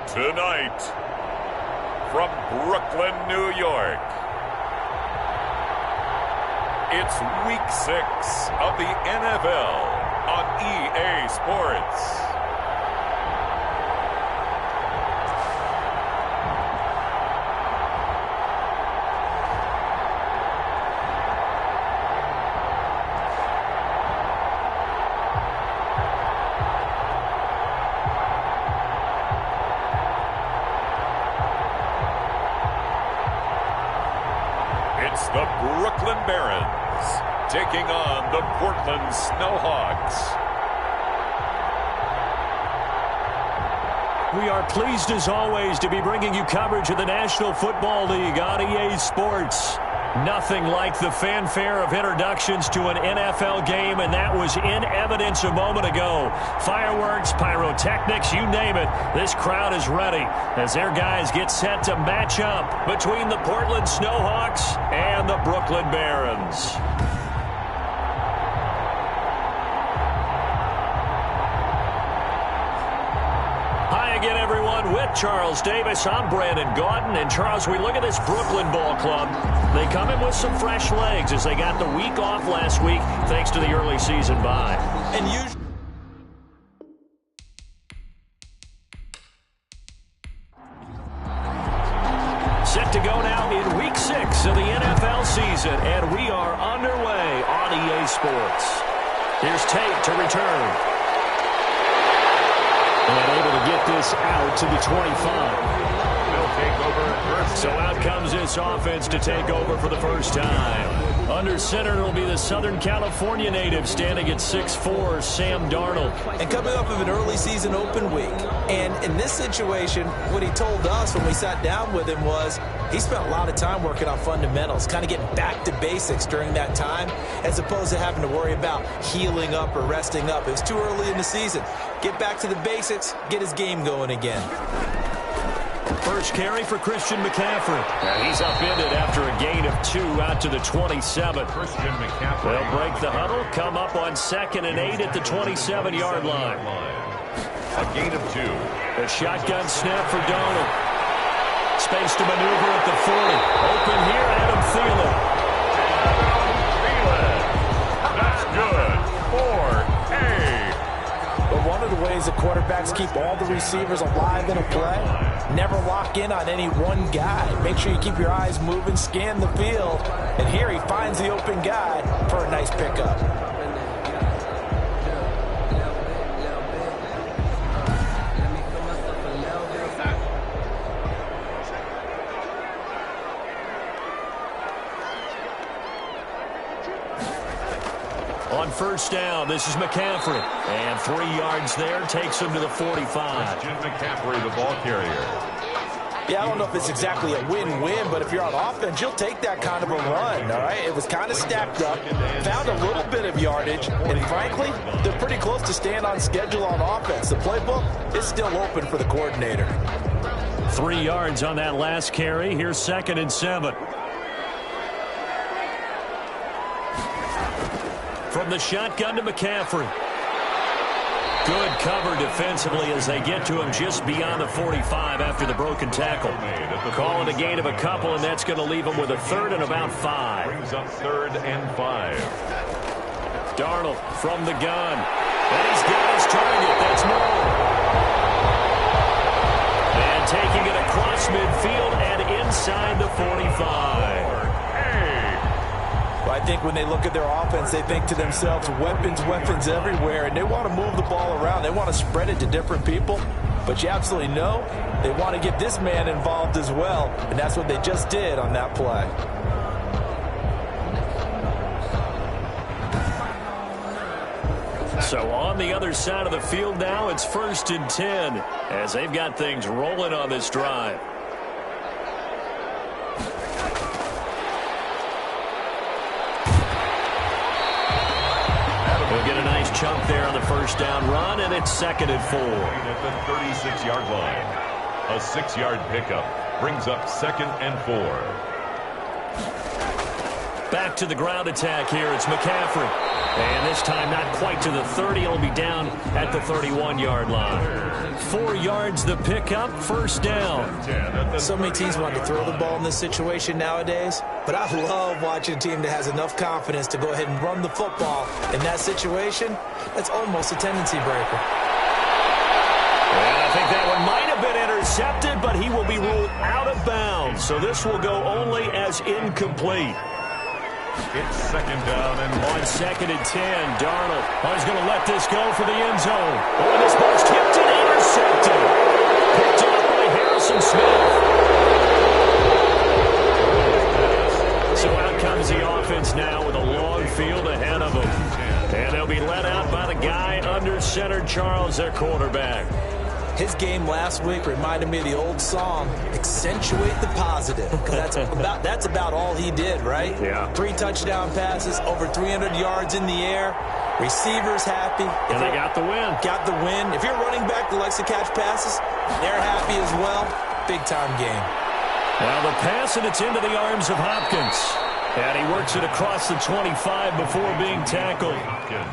Tonight, from Brooklyn, New York, it's Week 6 of the NFL on EA Sports. It's the Brooklyn Barons taking on the Portland Snowhawks. We are pleased as always to be bringing you coverage of the National Football League on EA Sports. Nothing like the fanfare of introductions to an NFL game, and that was in evidence a moment ago. Fireworks, pyrotechnics, you name it. This crowd is ready as their guys get set to match up between the Portland Snowhawks and the Brooklyn Barons. Again, everyone, with Charles Davis, I'm Brandon Gaudin. And Charles, we look at this Brooklyn Ball Club. They come in with some fresh legs as they got the week off last week thanks to the early season bye. And usually set to go now in Week 6 of the NFL season, and we are underway on EA Sports. Here's Tate to return. And able to get this out to the 25. They'll take over first. So out comes this offense to take over for the first time. Under center, it'll be the Southern California native standing at 6'4", Sam Darnold. And coming off of an early season open week. And in this situation, what he told us when we sat down with him was he spent a lot of time working on fundamentals, kind of getting back to basics during that time, as opposed to having to worry about healing up or resting up. It was too early in the season. Get back to the basics, get his game going again. First carry for Christian McCaffrey. And he's upended after a gain of 2 out to the 27. Christian McCaffrey. They'll break the huddle, come up on 2nd and 8 at the 27-yard line. A gain of 2. A shotgun snap for Darnold. Space to maneuver at the 40. Open here, Adam Thielen. That's good. 4A. But one of the ways the quarterbacks keep all the receivers alive in a play, never lock in on any one guy. Make sure you keep your eyes moving, scan the field. And here he finds the open guy for a nice pickup. On first down, this is McCaffrey. And 3 yards there, takes him to the 45. Christian McCaffrey, the ball carrier. Yeah, I don't know if it's exactly a win-win, but if you're on offense, you'll take that kind of a run, all right? It was kind of stacked up, found a little bit of yardage, and frankly, they're pretty close to staying on schedule on offense. The playbook is still open for the coordinator. 3 yards on that last carry. Here's 2nd and 7. From the shotgun to McCaffrey. Good cover defensively as they get to him just beyond the 45 after the broken tackle. Calling a gain of a couple, and that's going to leave him with a 3rd and about 5. Brings up 3rd and 5. Darnold from the gun. And he's got his target. That's more. And taking it across midfield and inside the 45. I think when they look at their offense, they think to themselves, weapons, weapons everywhere, and they want to move the ball around. They want to spread it to different people, but you absolutely know they want to get this man involved as well, and that's what they just did on that play. So on the other side of the field now, it's 1st and 10 as they've got things rolling on this drive. We'll get a nice chunk there on the first down run, and it's 2nd and 4. At the 36-yard line. A 6-yard pickup brings up 2nd and 4. Back to the ground attack here. It's McCaffrey. And this time not quite to the 30. He'll be down at the 31-yard line. 4 yards the pickup, first down. So many teams want to throw the ball in this situation nowadays, but I love watching a team that has enough confidence to go ahead and run the football. In that situation, that's almost a tendency breaker. And I think that one might have been intercepted, but he will be ruled out of bounds. So this will go only as incomplete. It's second down and on 2nd and 10, Darnold is going to let this go for the end zone. Oh, this ball's tipped and intercepted. Picked up by Harrison Smith. So out comes the offense now with a long field ahead of them. And they'll be let out by the guy under center, Charles, their quarterback. His game last week reminded me of the old song, accentuate the positive. Because that's about all he did, right? Yeah. 3 touchdown passes, over 300 yards in the air. Receivers happy. And they got the win. Got the win. If you're a running back that likes to catch passes, they're happy as well. Big-time game. Now the pass, and it's into the arms of Hopkins. And he works it across the 25 before being tackled.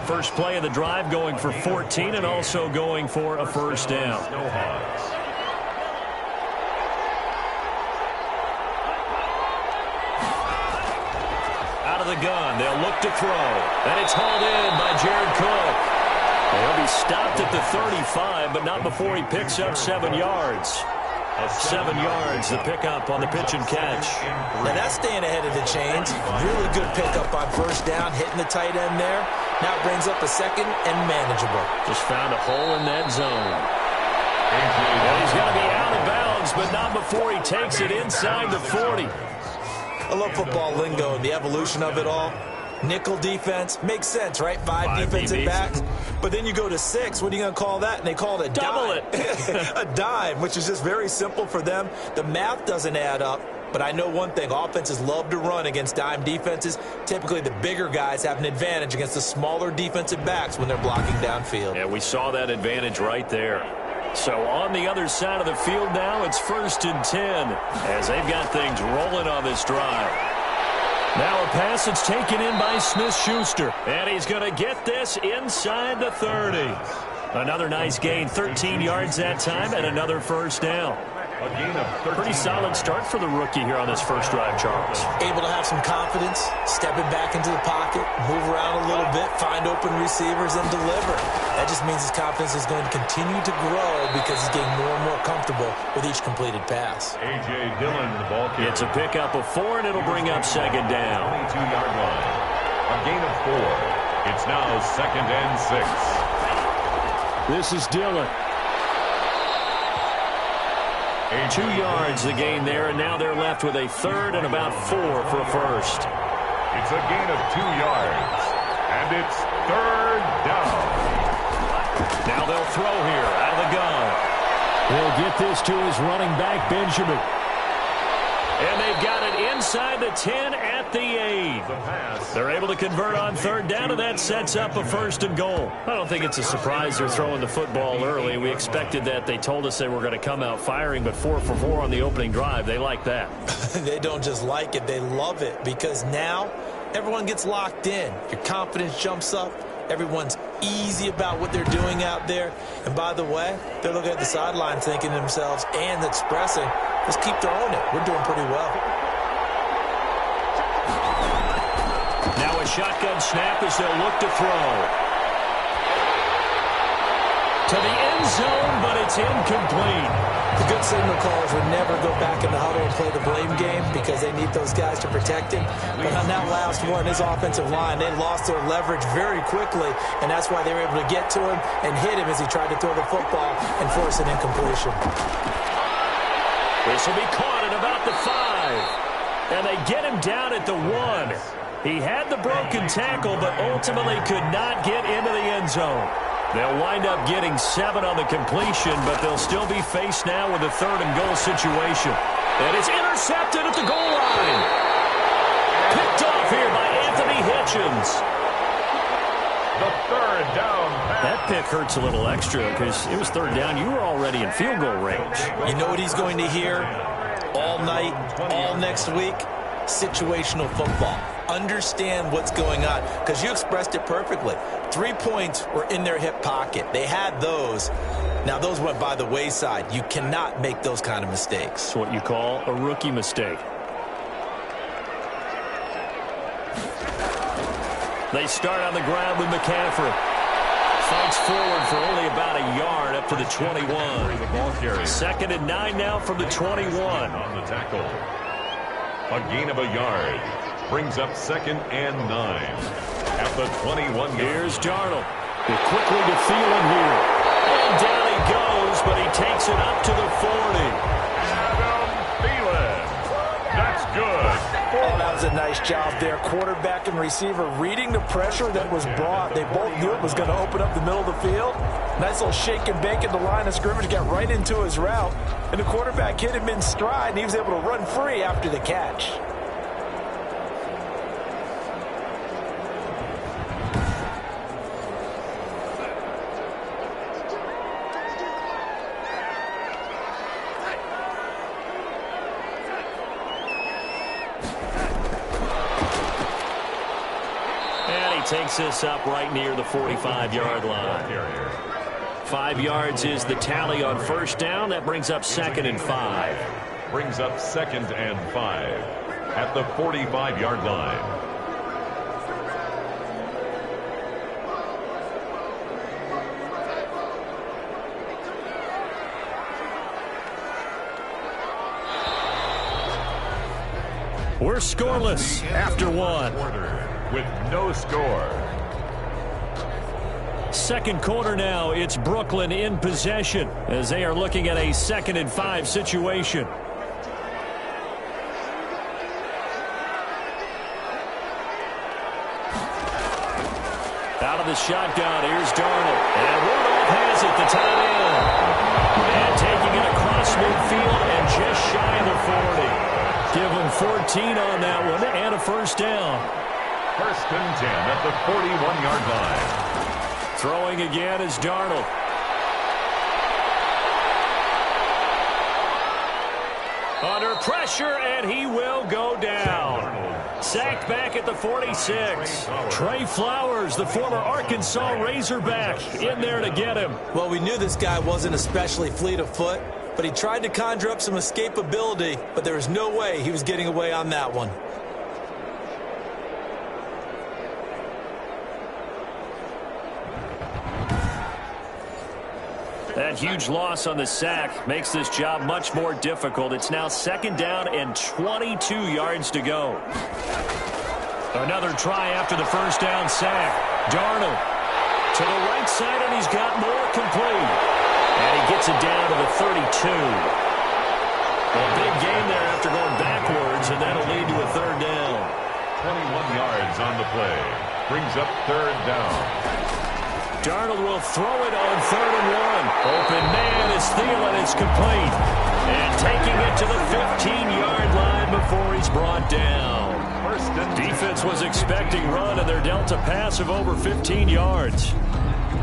First play of the drive going for 14 and also going for a first down. Out of the gun, they'll look to throw. And it's hauled in by Jared Cook. He'll be stopped at the 35, but not before he picks up 7 yards. 7 yards, the pickup on the pitch and catch. Now that's staying ahead of the chains. Really good pickup on first down, hitting the tight end there. Now it brings up a second and manageable. Just found a hole in that zone. Well, he's going to be out of bounds, but not before he takes it inside the 40. I love football lingo and the evolution of it all. Nickel defense makes sense, right? 5 defensive backs. But then you go to 6. What are you going to call that? And they call it a double dime. A dime, which is just very simple for them. The math doesn't add up. But I know one thing. Offenses love to run against dime defenses. Typically, the bigger guys have an advantage against the smaller defensive backs when they're blocking downfield. Yeah, we saw that advantage right there. So on the other side of the field now, it's 1st and 10 as they've got things rolling on this drive. Now a pass that's taken in by Smith-Schuster. And he's going to get this inside the 30. Another nice gain, 13 yards that time, and another first down. a gain of 13. Pretty solid start for the rookie here on this first drive, Charles. Able to have some confidence, stepping back into the pocket, move around a little bit, find open receivers, and deliver. That just means his confidence is going to continue to grow because he's getting more and more comfortable with each completed pass. A.J. Dillon, the ball carrier. It's a pickup of 4, and it'll bring up second down. 22-yard line. A gain of 4. It's now 2nd and 6. This is Dillon. 2 yards the gain there, and now they're left with a third and about 4 for a first. It's a gain of 2 yards, and it's 3rd down. Now they'll throw here out of the gun. He'll get this to his running back, Benjamin. And they've got it inside the 10 at the 8. They're able to convert on third down, and that sets up a 1st and goal. I don't think it's a surprise they're throwing the football early. We expected that. They told us they were going to come out firing, but 4 for 4 on the opening drive. They like that. They don't just like it, they love it, because now everyone gets locked in. Your confidence jumps up. Everyone's easy about what they're doing out there. And by the way, they're looking at the sideline thinking to themselves and expressing, let's keep throwing it. We're doing pretty well. Now a shotgun snap as they'll look to throw. To the end zone, but it's incomplete. The good signal callers would never go back in the huddle and play the blame game because they need those guys to protect him. But on that last one, his offensive line, they lost their leverage very quickly, and that's why they were able to get to him and hit him as he tried to throw the football and force an incompletion. This will be caught at about the 5. And they get him down at the 1. He had the broken tackle, but ultimately could not get into the end zone. They'll wind up getting 7 on the completion, but they'll still be faced now with a 3rd and goal situation. And it's intercepted at the goal line. Picked off here by Anthony Hitchens. The 3rd down pass. That pick hurts a little extra because it was 3rd down. You were already in field goal range. You know what he's going to hear all night, all next week? Situational football. understand what's going on, because you expressed it perfectly. 3 points were in their hip pocket. They had those. Now, those went by the wayside. You cannot make those kind of mistakes. It's what you call a rookie mistake. They start on the ground with McCaffrey. Fights forward for only about a yard up to the 21. 2nd and 9 now from the 21. On the tackle. A gain of a yard. Brings up 2nd and 9. At the 21 yard. Here's Darnold. They're quickly to Thielen here. And down he goes, but he takes it up to the 40. Adam Thielen. That's good. Oh, that was a nice job there. Quarterback and receiver reading the pressure that was brought. They both knew it was going to open up the middle of the field. Nice little shake and bake at the line of scrimmage, got right into his route. And the quarterback hit him in stride, and he was able to run free after the catch. Takes this up right near the 45-yard line. 5 yards is the tally on first down. That brings up 2nd and 5. Brings up 2nd and 5 at the 45-yard line. We're scoreless after 1. With no score. Second quarter now. It's Brooklyn in possession as they are looking at a 2nd and 5 situation. Out of the shotgun, here's Darnold. And Rudolph has it, the tight end. And taking it across midfield and just shy of the 40. Give him 14 on that one and a first down. 1st and 10 at the 41-yard line. Throwing again is Darnold. Under pressure, and he will go down. Sacked back at the 46. Trey Flowers, the former Arkansas Razorback, in there to get him. Well, we knew this guy wasn't especially fleet of foot, but he tried to conjure up some escapability, but there was no way he was getting away on that one. That huge loss on the sack makes this job much more difficult. It's now 2nd down and 22 yards to go. Another try after the first down sack. Darnold to the right side, and he's got more complete. And he gets it down to the 32. A big gain there after going backwards, and that'll lead to a 3rd down. 21 yards on the play. Brings up 3rd down. Darnold will throw it on 3rd and 1. Open man is Thielen. It's complete. And taking it to the 15-yard line before he's brought down. Defense was expecting run, and they're dealt a pass of over 15 yards.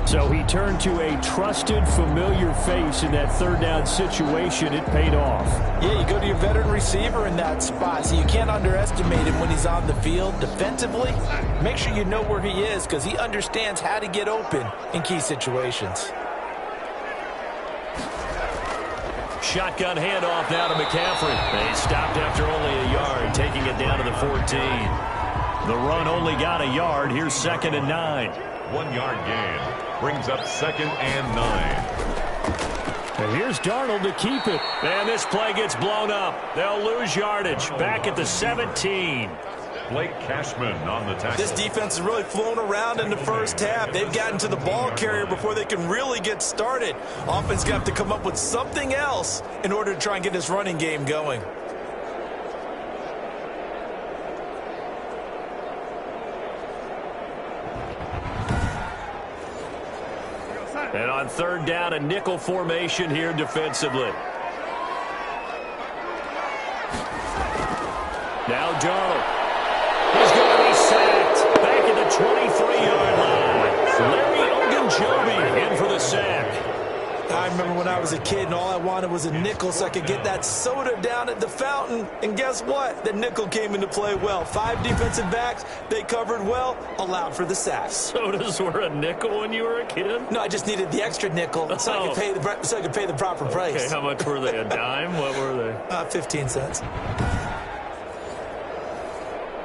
So he turned to a trusted, familiar face in that 3rd down situation. It paid off. Yeah, you go to your veteran receiver in that spot, so you can't underestimate him when he's on the field. Defensively, make sure you know where he is because he understands how to get open in key situations. Shotgun handoff now to McCaffrey. They stopped after only a yard, taking it down to the 14. The run only got a yard. Here's 2nd and 9. 1 yard gain. Brings up 2nd and 9. And here's Darnold to keep it. And this play gets blown up. They'll lose yardage. Back at the 17. Blake Cashman on the tackle. This defense has really flown around in the first half. They've gotten to the ball carrier before they can really get started. Offense going to have to come up with something else in order to try and get this running game going. And on 3rd down, a nickel formation here defensively. Now Darnold. He's going to be sacked back at the 23-yard line. Larry Ogunjobi in for the sack. I remember when I was a kid and all I wanted was a nickel so I could get that soda down at the fountain. And guess what? The nickel came into play well. 5 defensive backs, they covered well, allowed for the sacks. Sodas were a nickel when you were a kid? No, I just needed the extra nickel so I could pay the proper price. Okay, how much were they? A dime? What were they? 15 cents.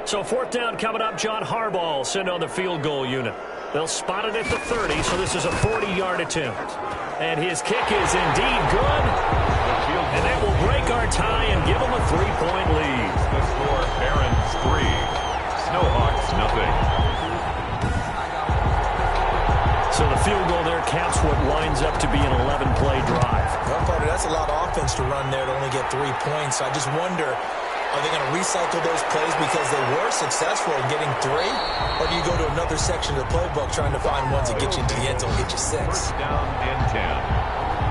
So 4th down coming up. John Harbaugh sent on the field goal unit. They'll spot it at the 30, so this is a 40-yard attempt. And his kick is indeed good. And that will break our tie and give them a 3-point lead. The score, Barons 3, Snowhawks nothing. So the field goal there caps what winds up to be an 11-play drive. Well, Carter, that's a lot of offense to run there to only get 3 points. I just wonder, are they going to recycle those plays because they were successful in getting 3? Or do you go to another section of the playbook trying to find ones that get you into the end zone, get you 6? Down and 10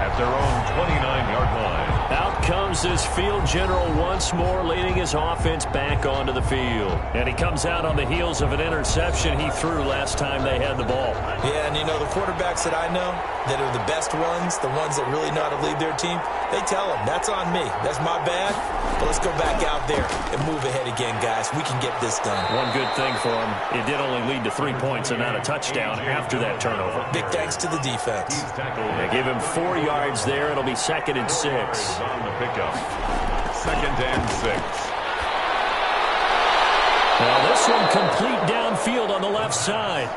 at their own 29-yard line. Out comes this field general once more, leading his offense back onto the field. And he comes out on the heels of an interception he threw last time they had the ball. Yeah, and you know, the quarterbacks that I know that are the best ones, the ones that really know how to lead their team, they tell them, that's on me. That's my bad. But let's go back out there and move ahead again, guys. We can get this done. One good thing for him, it did only lead to 3 points and not a touchdown after that turnover. Big thanks to the defense. They give him 4 yards there. It'll be 2nd and 6. On the pickup. 2nd and 6. Now this one complete downfield on the left side.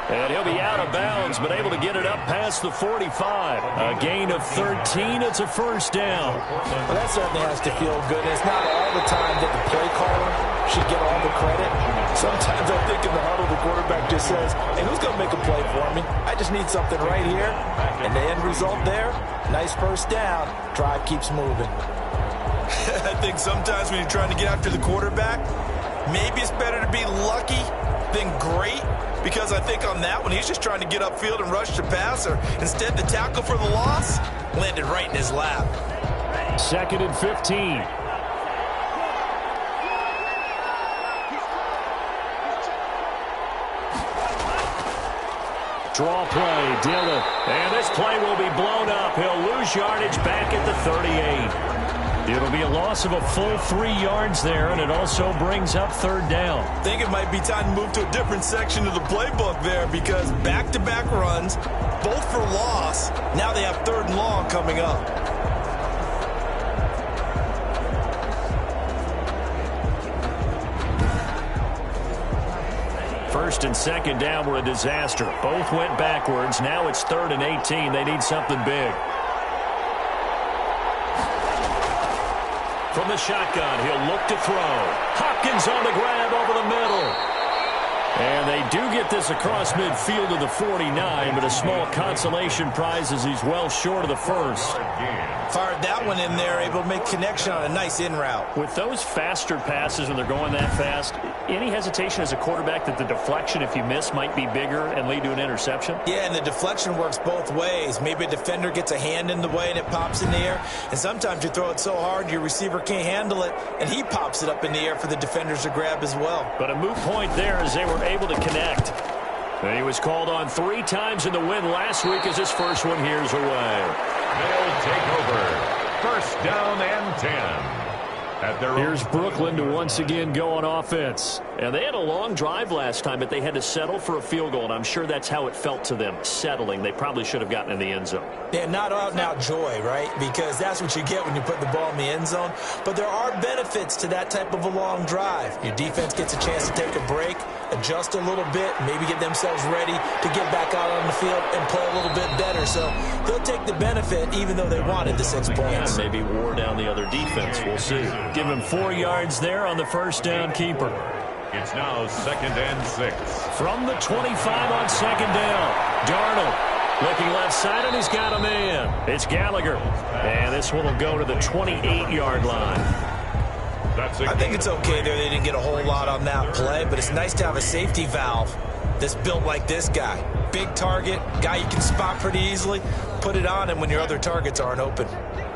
And he'll be out of bounds, but able to get it up past the 45. A gain of 13. It's a 1st down. Well, that certainly has to feel good. And it's not all the time that the play caller should get all the credit. Sometimes I think in the huddle, the quarterback just says, hey, who's going to make a play for me? I just need something right here. And the end result there, nice 1st down. Drive keeps moving. I think sometimes when you're trying to get after the quarterback, maybe it's better to be lucky than great. Because I think on that one, he's just trying to get upfield and rush the passer. Instead, the tackle for the loss landed right in his lap. 2nd and 15. Draw play, Dillon. And this play will be blown up. He'll lose yardage back at the 38. It'll be a loss of a full 3 yards there, and it also brings up 3rd down. I think it might be time to move to a different section of the playbook there because back-to-back runs, both for loss. Now they have 3rd and long coming up. First and 2nd down were a disaster. Both went backwards. Now it's 3rd and 18. They need something big. From the shotgun, he'll look to throw. Hopkins on the grab over the middle. And they do get this across midfield to the 49, but a small consolation prize as he's well short of the 1st. Fired that one in there, able to make connection on a nice in route. With those faster passes when they're going that fast, any hesitation as a quarterback that the deflection, if you miss, might be bigger and lead to an interception? Yeah, and the deflection works both ways. Maybe a defender gets a hand in the way and it pops in the air. And sometimes you throw it so hard your receiver can't handle it, and he pops it up in the air for the defenders to grab as well. But a moot point there as they were able to connect. And he was called on 3 times in the win last week as his first one here's away. They'll take over. 1st down and 10. Here's Brooklyn to once again go on offense. And they had a long drive last time, but they had to settle for a field goal, and I'm sure that's how it felt to them, settling. They probably should have gotten in the end zone. Yeah, not out-and-out joy, right? Because that's what you get when you put the ball in the end zone. But there are benefits to that type of a long drive. Your defense gets a chance to take a break, adjust a little bit, maybe get themselves ready to get back out on the field and play a little bit better. So they'll take the benefit even though they wanted the 6 points. Yeah, maybe wore down the other defense. We'll see. Give him 4 yards there on the 1st down keeper. It's now 2nd and 6. From the 25 on 2nd down. Darnold looking left side, and he's got a man. It's Gallagher. And this one will go to the 28-yard line. I think it's okay there. They didn't get a whole lot on that play, but it's nice to have a safety valve that's built like this guy. Big target, guy you can spot pretty easily. Put it on him when your other targets aren't open.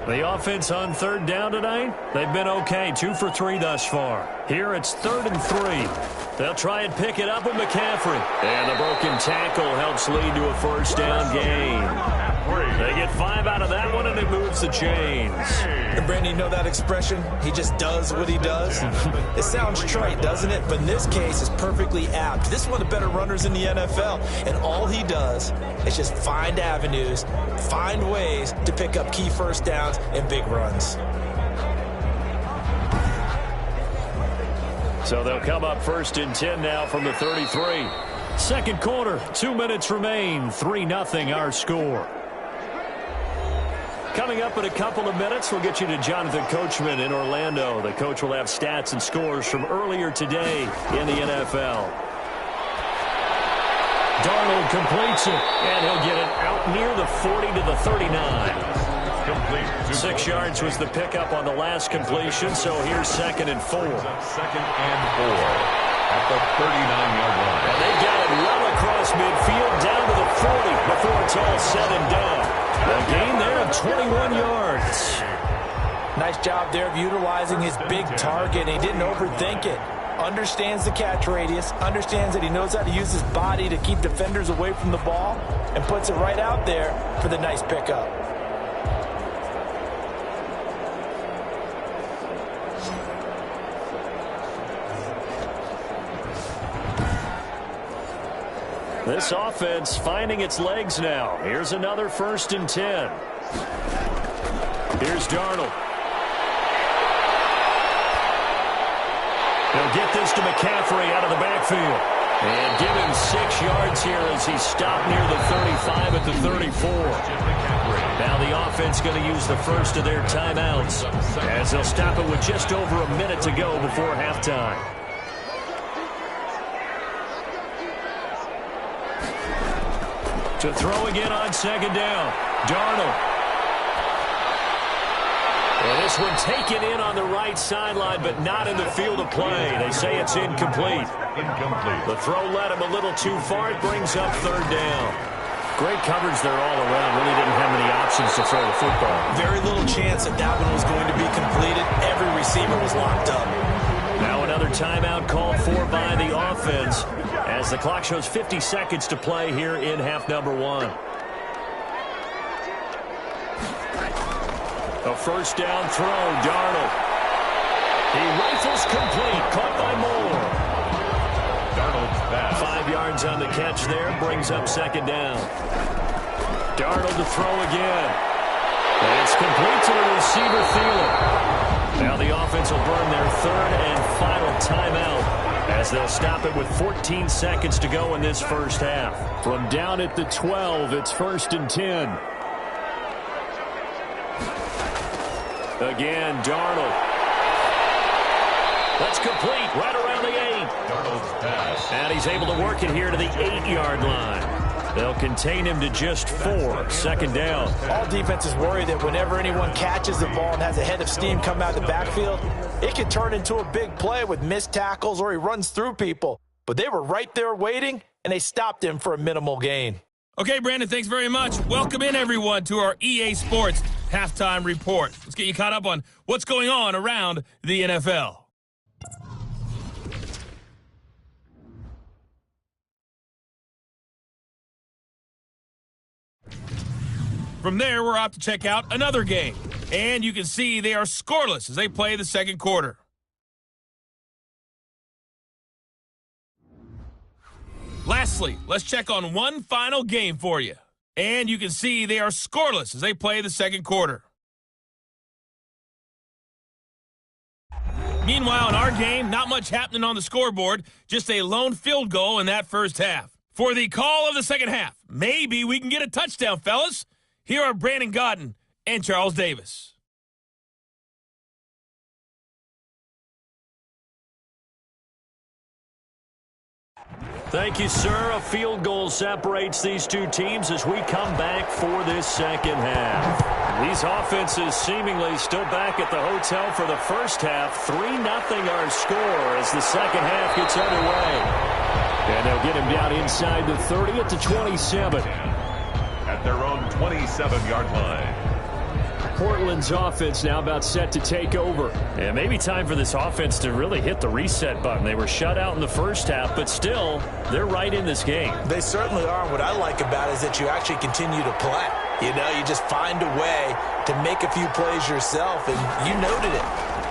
The offense on 3rd down tonight, they've been okay. 2 for 3 thus far. Here it's 3rd and 3. They'll try and pick it up with McCaffrey. And the broken tackle helps lead to a 1st down gain. They get 5 out of that one, and it moves the chains. And Brandon, you know that expression? He just does what he does. It sounds trite, doesn't it? But in this case, it's perfectly apt. This is one of the better runners in the NFL, and all he does is just find avenues, find ways to pick up key first downs and big runs. So they'll come up 1st and 10 now from the 33. Second quarter, 2 minutes remain, 3-0 our score. Coming up in a couple of minutes, we'll get you to Jonathan Coachman in Orlando. The coach will have stats and scores from earlier today in the NFL. Darnold completes it, and he'll get it out near the 40 to the 39. Complete. 6 yards was the pickup on the last completion, so here's 2nd and 4. 2nd and 4 at the 39-yard line. And they got it well across midfield down to the 40 before it's all said and done. A gain there of 21 yards. Nice job there of utilizing his big target. He didn't overthink it. Understands the catch radius, understands that he knows how to use his body to keep defenders away from the ball, and puts it right out there for the nice pickup. This offense finding its legs now. Here's another 1st and 10. Here's Darnold. He'll get this to McCaffrey out of the backfield. And give him 6 yards here as he stopped near the 35 at the 34. Now the offense going to use the first of their timeouts as they'll stop it with just over a minute to go before halftime. To throw again on 2nd down. Darnold. And this one taken in on the right sideline, but not in the field of play. They say it's incomplete. The throw led him a little too far. It brings up 3rd down. Great coverage there all around. Really didn't have many options to throw the football. Very little chance that that one was going to be completed. Every receiver was locked up. Now another timeout called for by the offense as the clock shows 50 seconds to play here in half number 1. A 1st down throw, Darnold. He rifles complete, caught by Moore. Darnold's pass. 5 yards on the catch there, brings up 2nd down. Darnold to throw again. And it's complete to the receiver, Thielen. Now the offense will burn their 3rd and final timeout as they'll stop it with 14 seconds to go in this first half. From down at the 12, it's 1st and 10. Again, Darnold. That's complete right around the 8. Darnold's pass. And he's able to work it here to the 8-yard line. They'll contain him to just 4. 2nd down. All defenses worry that whenever anyone catches the ball and has a head of steam come out of the backfield, it can turn into a big play with missed tackles or he runs through people. But they were right there waiting, and they stopped him for a minimal gain. Okay, Brandon, thanks very much. Welcome in, everyone, to our EA Sports Halftime Report. Let's get you caught up on what's going on around the NFL. From there, we're off to check out another game. And you can see they are scoreless as they play the second quarter. Lastly, let's check on one final game for you. And you can see they are scoreless as they play the second quarter. Meanwhile, in our game, not much happening on the scoreboard, just a lone field goal in that first half. For the call of the second half, maybe we can get a touchdown, fellas. Here are Brandon Godden and Charles Davis. Thank you, sir. A field goal separates these two teams as we come back for this second half. These offenses seemingly still back at the hotel for the first half. 3-0 our score as the second half gets underway. And they'll get him down inside the 30 at the 27. At their own 27-yard line. Portland's offense now about set to take over. And maybe time for this offense to really hit the reset button. They were shut out in the first half, but still, they're right in this game. They certainly are. What I like about it is that you actually continue to play. You know, you just find a way to make a few plays yourself, and you noted it.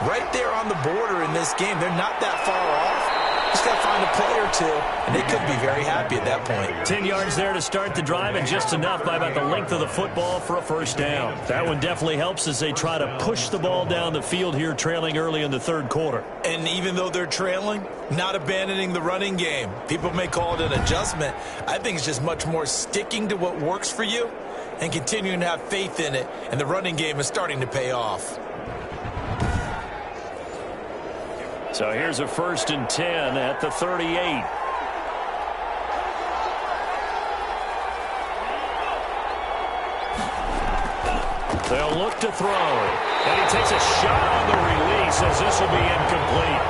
Right there on the border in this game, they're not that far off. Just got to find a play or two, and they could be very happy at that point. 10 yards there to start the drive, and just enough by about the length of the football for a first down. That one definitely helps as they try to push the ball down the field here, trailing early in the third quarter. And even though they're trailing, not abandoning the running game. People may call it an adjustment. I think it's just much more sticking to what works for you and continuing to have faith in it, and the running game is starting to pay off. So here's a 1st and 10 at the 38. They'll look to throw. And he takes a shot on the release as this will be incomplete.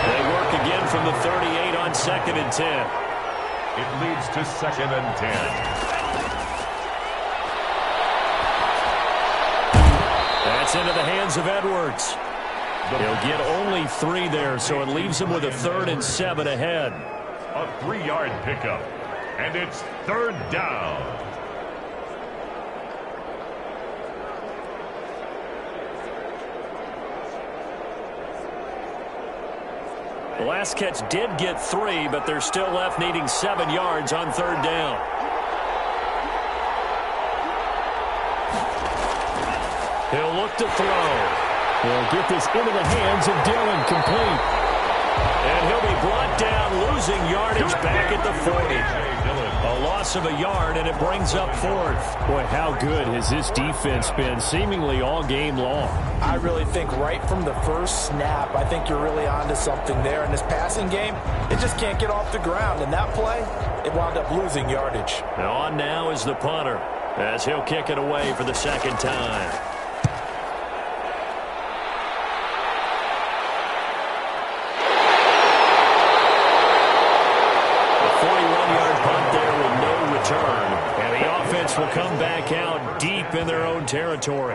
They work again from the 38 on 2nd and 10. It leads to 2nd and 10. That's into the hands of Edwards. He'll get only 3 there, so it leaves him with a 3rd and 7 ahead. A 3-yard pickup, and it's 3rd down. The last catch did get 3, but they're still left needing 7 yards on 3rd down. He'll look to throw. He'll get this into the hands of Dillon, complete. And he'll be brought down, losing yardage back at the 40. A loss of a yard, and it brings up 4th. Boy, how good has this defense been seemingly all game long? I really think right from the first snap, I think you're really onto something there. In this passing game, it just can't get off the ground. And that play, it wound up losing yardage. On now is the punter, as he'll kick it away for the 2nd time. And the offense will come back out deep in their own territory.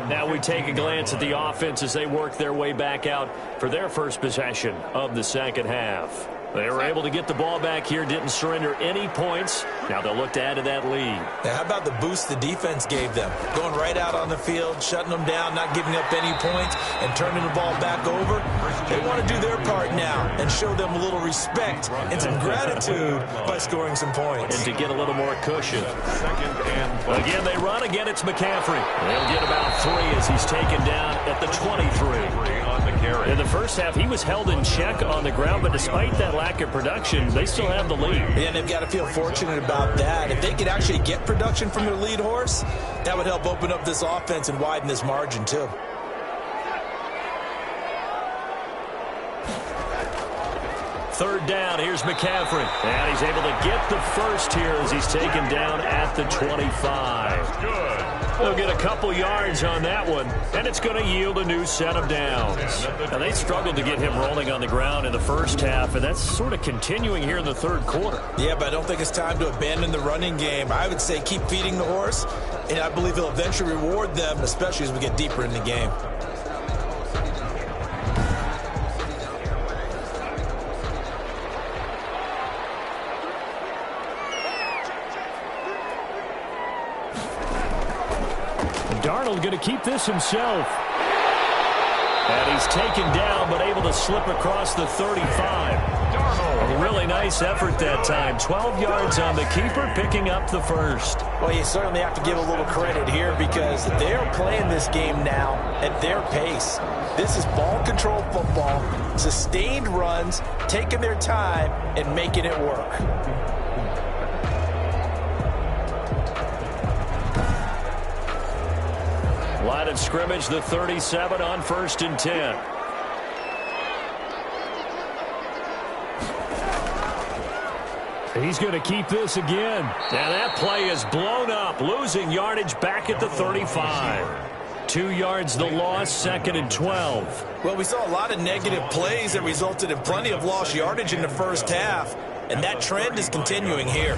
Now we take a glance at the offense as they work their way back out for their first possession of the 2nd half. They were able to get the ball back here, didn't surrender any points. Now they'll look to add to that lead. Now, how about the boost the defense gave them? Going right out on the field, shutting them down, not giving up any points, and turning the ball back over. They want to do their part now and show them a little respect and some gratitude by scoring some points. And to get a little more cushion. Again, they run. Again, it's McCaffrey. They'll get about 3 as he's taken down at the 23. In the first half, he was held in check on the ground, but despite that lack of production, they still have the lead. Yeah, and they've got to feel fortunate about that. If they could actually get production from their lead horse, that would help open up this offense and widen this margin too. Third down, here's McCaffrey. And he's able to get the first here as he's taken down at the 25. Good. They'll get a couple yards on that one, and it's going to yield a new set of downs. Now, they struggled to get him rolling on the ground in the first half, and that's sort of continuing here in the third quarter. Yeah, but I don't think it's time to abandon the running game. I would say keep feeding the horse, and I believe he'll eventually reward them, especially as we get deeper in the game. Darnold going to keep this himself. And he's taken down, but able to slip across the 35. A really nice effort that time. 12 yards on the keeper, picking up the first. Well, you certainly have to give a little credit here because they're playing this game now at their pace. This is ball control football, sustained runs, taking their time, and making it work. Line of scrimmage, the 37 on 1st and 10. He's going to keep this again. And that play is blown up, losing yardage back at the 35. 2 yards the loss, 2nd and 12. Well, we saw a lot of negative plays that resulted in plenty of lost yardage in the first half, and that trend is continuing here.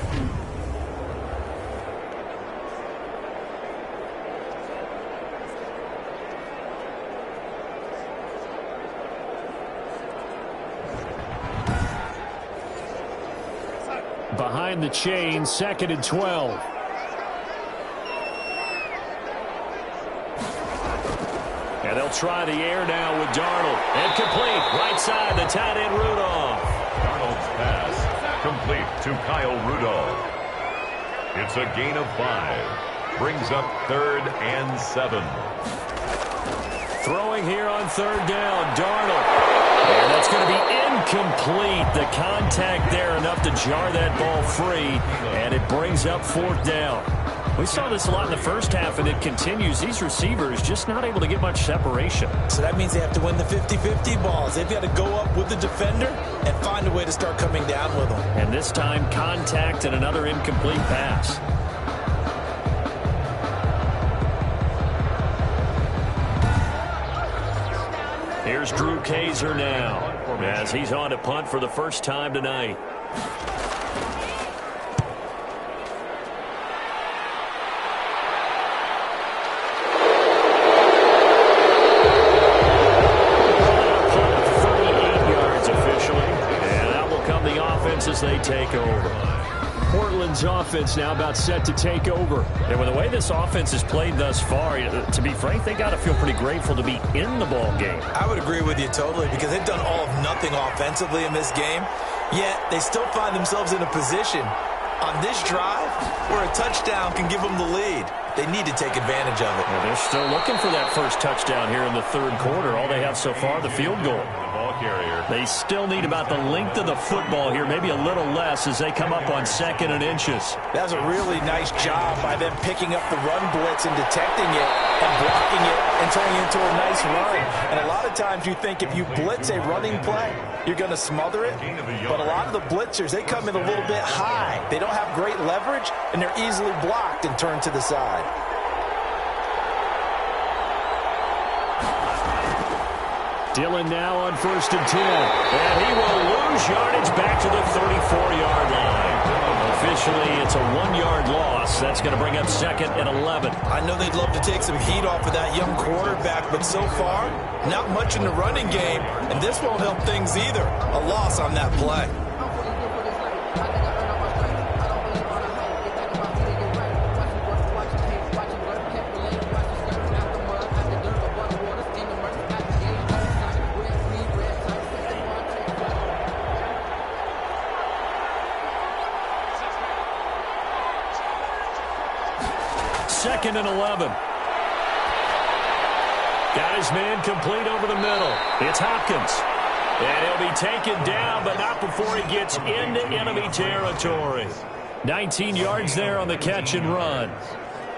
Behind the chain, 2nd and 12. And they'll try the air now with Darnold. And complete. Right side, the tight end Rudolph. Darnold's pass complete to Kyle Rudolph. It's a gain of 5. Brings up 3rd and 7. Throwing here on 3rd down, Darnold. And that's going to be incomplete. The contact there enough to jar that ball free. And it brings up 4th down. We saw this a lot in the first half, and it continues. These receivers just not able to get much separation. So that means they have to win the 50-50 balls. They've got to go up with the defender and find a way to start coming down with them. And this time, contact and another incomplete pass. Here's Drew Kaiser now, as he's on to punt for the first time tonight. As they take over. Portland's offense now about set to take over. And with the way this offense has played thus far, to be frank, they got to feel pretty grateful to be in the ball game. I would agree with you totally, because they've done all of nothing offensively in this game, yet they still find themselves in a position on this drive where a touchdown can give them the lead. They need to take advantage of it. Well, they're still looking for that first touchdown here in the 3rd quarter. All they have so far, the field goal. Carrier. They still need about the length of the football here, maybe a little less as they come up on 2nd and inches. That's a really nice job by them picking up the run blitz and detecting it and blocking it and turning it into a nice run. And a lot of times you think if you blitz a running play, you're going to smother it. But a lot of the blitzers, they come in a little bit high. They don't have great leverage, and they're easily blocked and turned to the side. Dillon now on 1st and 10. And he will lose yardage back to the 34-yard line. Officially, it's a 1-yard loss. That's going to bring up 2nd and 11. I know they'd love to take some heat off of that young quarterback, but so far, not much in the running game, and this won't help things either. A loss on that play. Second and 11. Got his man complete over the middle. It's Hopkins. And he'll be taken down, but not before he gets into enemy territory. 19 yards there on the catch and run.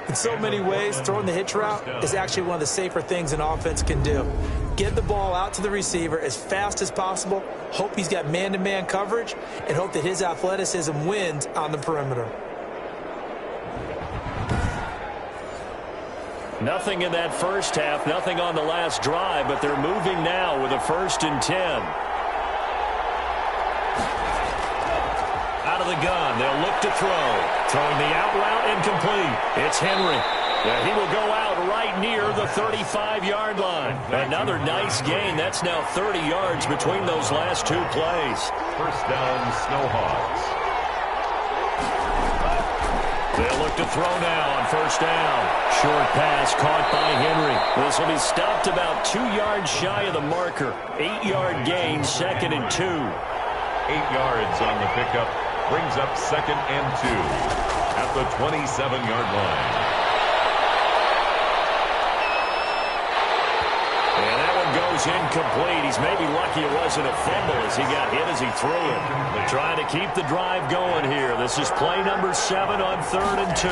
In so many ways, throwing the hitch route is actually one of the safer things an offense can do. Get the ball out to the receiver as fast as possible, hope he's got man-to-man coverage, and hope that his athleticism wins on the perimeter. Nothing in that first half, nothing on the last drive, but they're moving now with a 1st and 10. Out of the gun, they'll look to throw. Throwing the out route incomplete. It's Henry. And he will go out right near the 35-yard line. Another nice gain. That's now 30 yards between those last 2 plays. 1st down, Snowhawks. They'll look to throw now on 1st down. Short pass caught by Henry. This will be stopped about 2 yards shy of the marker. 8-yard gain, 2nd and 2. 8 yards on the pickup. Brings up 2nd and 2 at the 27-yard line. And that one goes incomplete. He's maybe lucky it wasn't a fumble as he got hit as he threw it. Trying to keep the drive going here. This is play number 7 on 3rd and 2.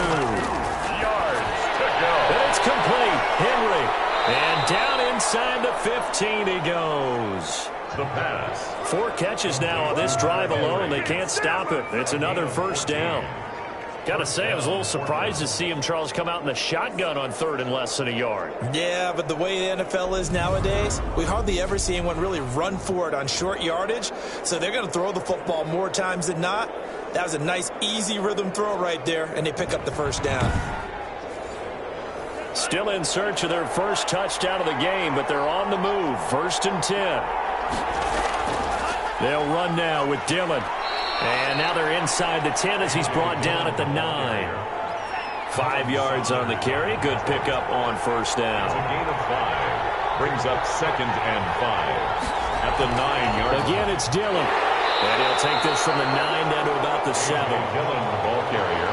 Yards to go. And it's complete. Henry. And down inside the 15 he goes. The pass. 4 catches now on this drive alone. They can't stop it. It's another 1st down. Got to say, I was a little surprised to see him, Charles, come out in the shotgun on 3rd and less than a yard. Yeah, but the way the NFL is nowadays, we hardly ever see anyone really run for it on short yardage. So they're going to throw the football more times than not. That was a nice, easy rhythm throw right there, and they pick up the 1st down. Still in search of their first touchdown of the game, but they're on the move. 1st and 10. They'll run now with Dillon. And now they're inside the 10 as he's brought down at the 9. 5 yards on the carry. Good pickup on 1st down. It's a gain of 5. Brings up 2nd and 5. At the 9-yard line. Again, it's Dillon. And he'll take this from the 9 down to about the 7. Dillon, the ball carrier.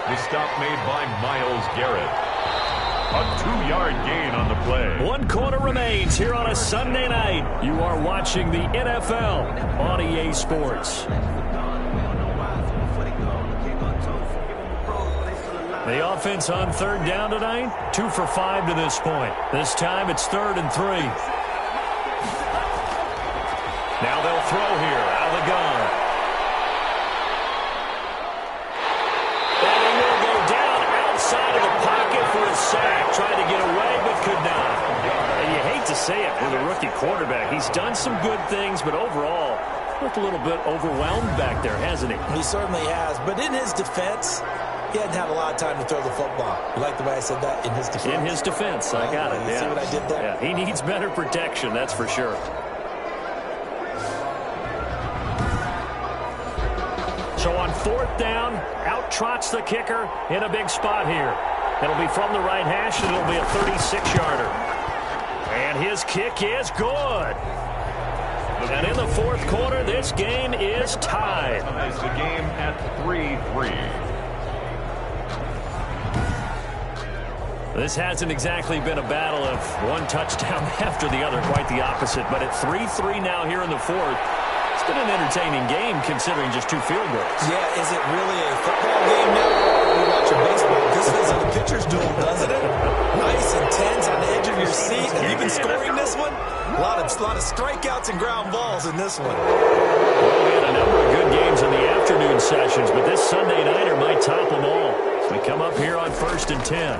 The stop made by Myles Garrett. A 2-yard gain on the play. 1 quarter remains here on a Sunday night. You are watching the NFL on EA Sports. The offense on 3rd down tonight, 2 for 5 to this point. This time it's 3rd and 3. Now they'll throw here out of the gun. And he will go down outside of the pocket for a sack. Tried to get away but could not. And you hate to say it with a rookie quarterback. He's done some good things, but overall, looked a little bit overwhelmed back there, hasn't he? He certainly has. But in his defense, he hadn't had a lot of time to throw the football. You like the way I said that? In his defense? In his defense. I got it. You see what I did there? Yeah, he needs better protection, that's for sure. So on 4th down, out trots the kicker in a big spot here. It'll be from the right hash, and it'll be a 36-yarder. And his kick is good. And in the 4th quarter, this game is tied. It's the game at 3-3. This hasn't exactly been a battle of one touchdown after the other, quite the opposite. But at 3-3 now here in the 4th, it's been an entertaining game considering just 2 field goals. Yeah, is it really a football game now? When you watch a baseball, this feels like a pitcher's duel, doesn't it? Nice, intense, on the edge of your seat. Have you been scoring this one? A lot of strikeouts and ground balls in this one. Well, we had a number of good games in the afternoon sessions, but this Sunday nighter might top them all. So we come up here on 1st and 10.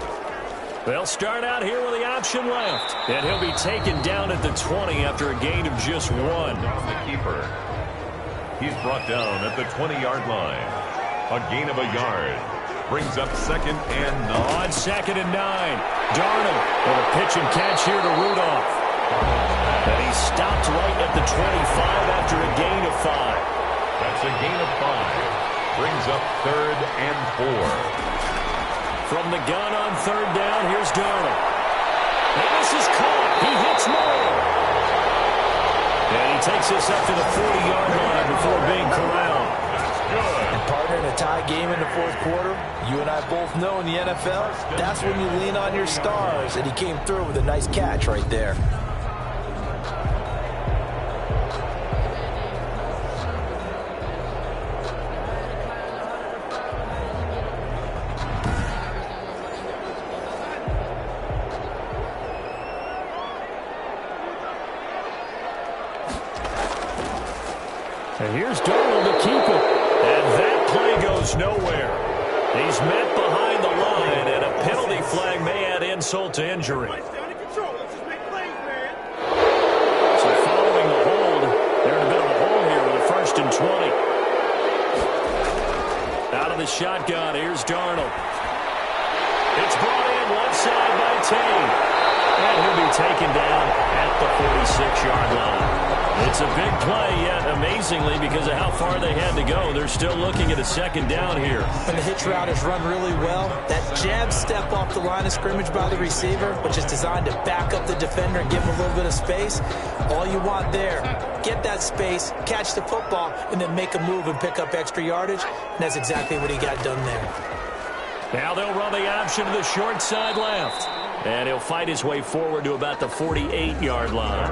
They'll start out here with the option left. And he'll be taken down at the 20 after a gain of just 1. The keeper. He's brought down at the 20-yard line. A gain of a yard. Brings up 2nd and 9. On 2nd and 9. Darnold with a pitch and catch here to Rudolph. And he stopped right at the 25 after a gain of 5. That's a gain of 5. Brings up 3rd and 4. From the gun on 3rd down, here's Darnold. And this is caught. He hits more. And he takes this up to the 40-yard line before being corralled. And partner, in a tie game in the 4th quarter, you and I both know in the NFL, that's when you lean on your stars. And he came through with a nice catch right there. And here's Darnold to keep it. And that play goes nowhere. He's met behind the line, and a penalty flag may add insult to injury. So following the hold, they're in a bit of a hole here with a 1st and 20. Out of the shotgun, here's Darnold. It's brought in one side by Tate. And he'll be taken down at the 46-yard line. It's a big play, yet amazingly, because of how far they had to go, they're still looking at a 2nd down here. And the hitch route is run really well. That jab step off the line of scrimmage by the receiver, which is designed to back up the defender and give him a little bit of space. All you want there, get that space, catch the football, and then make a move and pick up extra yardage. And that's exactly what he got done there. Now they'll run the option to the short side left. And he'll fight his way forward to about the 48-yard line.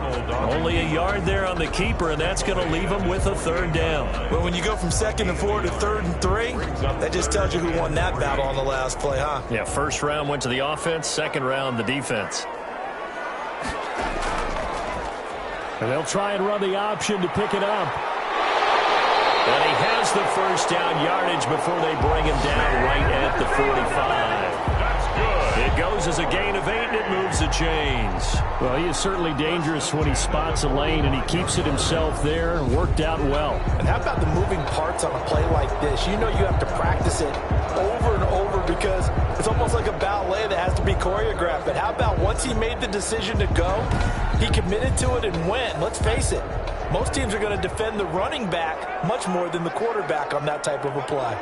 Only a yard there on the keeper, and that's going to leave him with a 3rd down. Well, when you go from 2nd and 4 to 3rd and 3, that just tells you who won that battle on the last play, huh? Yeah, 1st round went to the offense, 2nd round the defense. And they'll try and run the option to pick it up. And he has the 1st down yardage before they bring him down right at the 45. It goes as a gain of 8, and it moves the chains. Well, he is certainly dangerous when he spots a lane, and he keeps it himself there. Worked out well. And how about the moving parts on a play like this? You know you have to practice it over and over because it's almost like a ballet that has to be choreographed. But how about once he made the decision to go, he committed to it and went. Let's face it, most teams are going to defend the running back much more than the quarterback on that type of a play.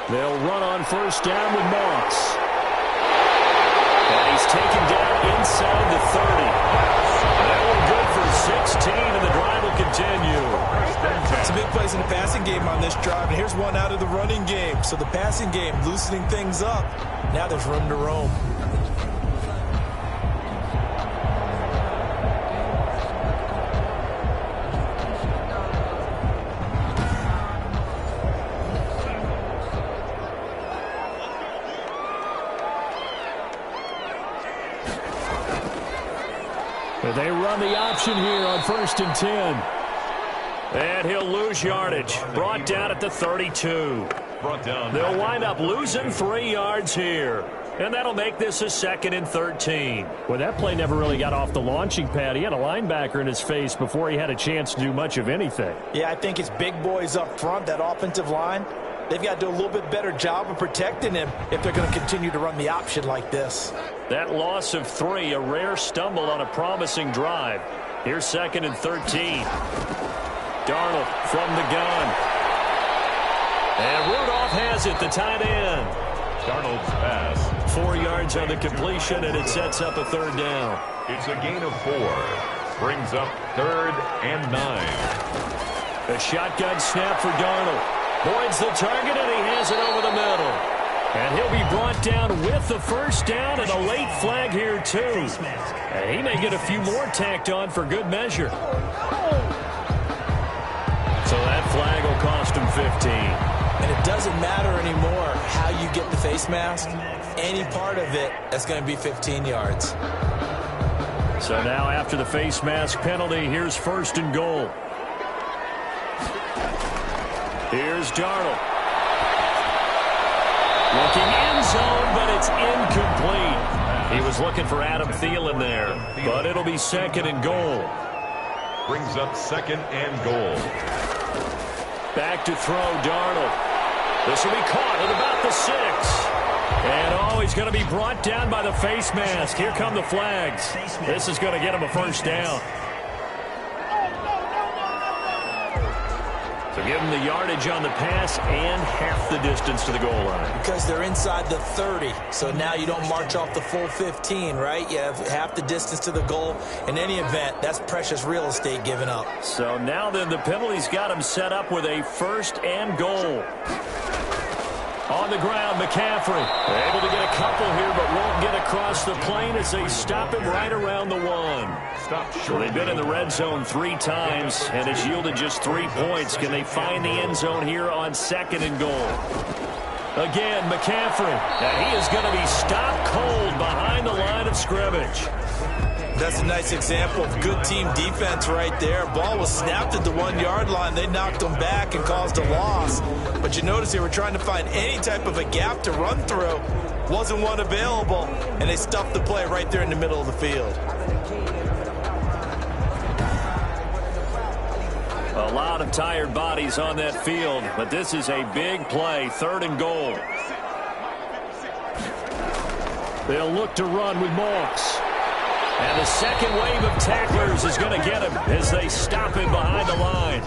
They'll run on 1st down with Moss. And he's using the passing game on this drive, and here's one out of the running game. So the passing game loosening things up. Now there's room to roam. They run the option here on 1st and 10. And he'll lose yardage. Brought down at the 32. They'll wind up losing 3 yards here. And that'll make this a 2nd and 13. Well, that play never really got off the launching pad. He had a linebacker in his face before he had a chance to do much of anything. Yeah, I think it's big boys up front, that offensive line. They've got to do a little bit better job of protecting him if they're going to continue to run the option like this. That loss of 3, a rare stumble on a promising drive. Here's 2nd and 13. Darnold from the gun. And Rudolph has it, the tight end. Darnold's pass. 4 yards on the completion, and it sets up a 3rd down. It's a gain of 4. Brings up 3rd and 9. A shotgun snap for Darnold. Boyd's the target, and he has it over the middle. And he'll be brought down with the 1st down and a late flag here, too. And he may get a few more tacked on for good measure. So that flag will cost him 15. And it doesn't matter anymore how you get the face mask. Any part of it, that's going to be 15 yards. So now after the face mask penalty, here's 1st and goal. Here's Darnold. Looking end zone, but it's incomplete. He was looking for Adam Thielen there, but it'll be 2nd and goal. Brings up 2nd and goal. Back to throw, Darnold. This will be caught at about the 6. And he's going to be brought down by the face mask. Here come the flags. This is going to get him a 1st down. So give them the yardage on the pass and half the distance to the goal line. Because they're inside the 30, so now you don't march off the full 15, right? You have half the distance to the goal. In any event, that's precious real estate given up. So now then the penalty's got him set up with a 1st and goal. On the ground, McCaffrey able to get a couple here, but won't get across the plane as they stop him right around the 1. So they've been in the red zone 3 times, and it's yielded just 3 points. Can they find the end zone here on 2nd and goal? Again, McCaffrey. Now he is going to be stopped cold behind the line of scrimmage. That's a nice example of good team defense right there. Ball was snapped at the 1-yard line. They knocked him back and caused a loss. But you notice they were trying to find any type of a gap to run through. Wasn't one available, and they stuffed the play right there in the middle of the field. A lot of tired bodies on that field, but this is a big play, 3rd and goal. They'll look to run with Moss. And the second wave of tacklers is going to get him as they stop him behind the line.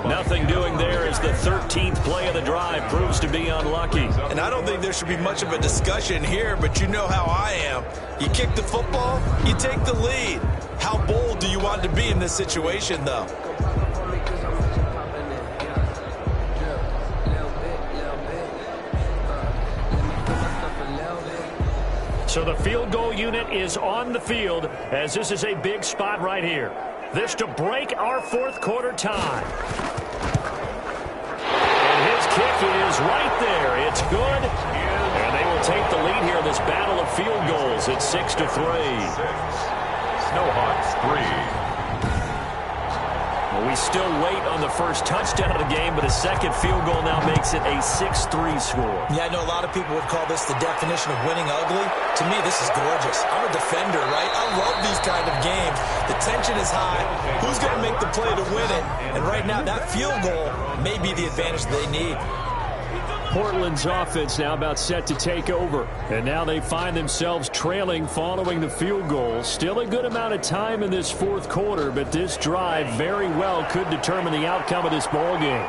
Nothing doing there as the 13th play of the drive proves to be unlucky. And I don't think there should be much of a discussion here, but you know how I am. You kick the football, you take the lead. How bold do you want to be in this situation, though? So the field goal unit is on the field as this is a big spot right here. This to break our 4th quarter tie. And his kick is right there. It's good. And they will take the lead here in this battle of field goals. It's 6-3. Snowhawks 3. Well, we still wait on the first touchdown of the game, but a second field goal now makes it a 6-3 score. Yeah, I know a lot of people would call this the definition of winning ugly. To me, this is gorgeous. I'm a defender, right? I love these kind of games. The tension is high. Who's going to make the play to win it? And right now, that field goal may be the advantage they need. Portland's offense now about set to take over. And now they find themselves trailing following the field goal. Still a good amount of time in this 4th quarter, but this drive very well could determine the outcome of this ball game.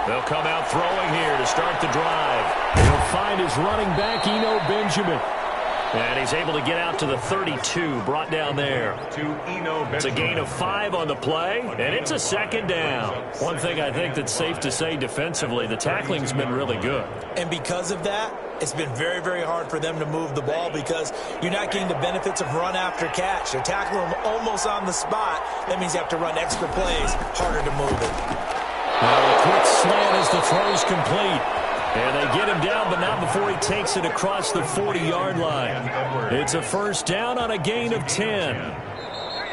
They'll come out throwing here to start the drive. He'll find his running back, Eno Benjamin. And he's able to get out to the 32, brought down there. It's a gain of 5 on the play, and it's a second down. One thing I think that's safe to say defensively, the tackling's been really good. And because of that, it's been very, very hard for them to move the ball because you're not getting the benefits of run after catch. They're tackling them almost on the spot. That means you have to run extra plays, harder to move it. Now a quick slant as the throw's complete. And they get him down, but not before he takes it across the 40-yard line. It's a first down on a gain of 10.